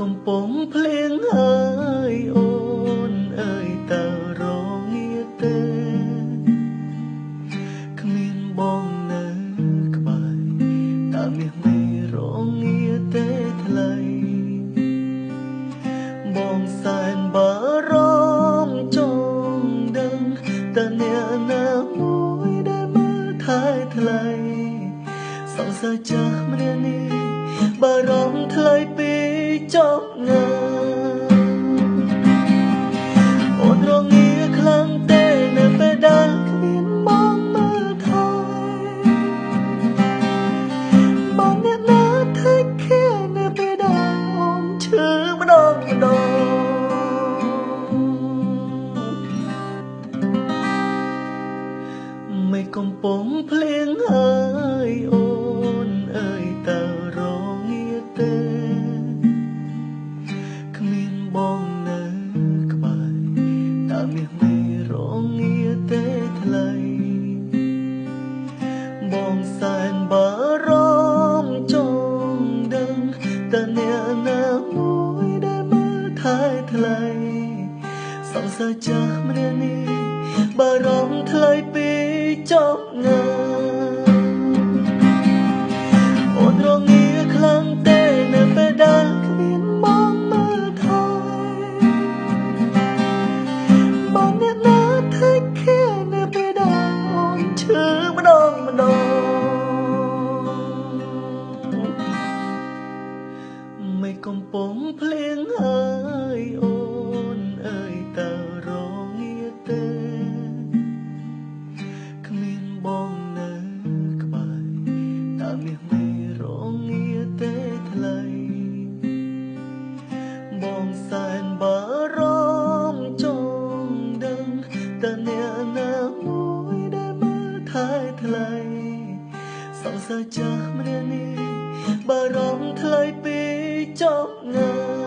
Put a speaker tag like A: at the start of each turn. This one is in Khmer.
A: កំពុងភ្លៀងហើយអូនអើយតើរងាទេគ្មានបងនៅក្បែរតើមាសមេរងាទេថ្លៃបងសែនបារម្ភចង់ដឹងតើអ្នកណាមួយដែលមើលថែថ្លៃសង្សារចាស់ម្នាក់នេះបារម្ភថ្លៃពីចប់ណាអូនរងាខ្លាំងទេនៅពេលដែលគ្មានបងមើលថែបងអ្នកណាថែខែនៅពេលដែលអូនឈឺម្ដងមិនកំពុងភ្លៀងហើយអូនអើយតើរងាទេគ្មានបងនៅក្បែរតើមាសមេរងាទេថ្លៃបងសែនបារម្ភចង់ដឹងតើអ្នកណាមួយដែលមើលថែថ្លៃសង្សារចាស់ម្នាក់នេះបារម្ភថ្លៃពីចប់ណាអូនរងាខ្លាំងទេនៅពេលដែលគ្មានបងមើលថែបងអ្នកណាថែខែនៅពេលដែលអូនឈឺម្ដងមិនកំពុងភ្លៀងហើយអូនអើយតើរងាទេគ្មានបងនៅក្បែរតើមាសមេរងាទេថ្លៃបងសែនបារម្ភចង់ដឹងតើអ្នកណាមួយដែលមើលថែថ្លៃសង្សារចាស់ម្នាក់នេះបារម្ភថ្លៃពីចប់ណា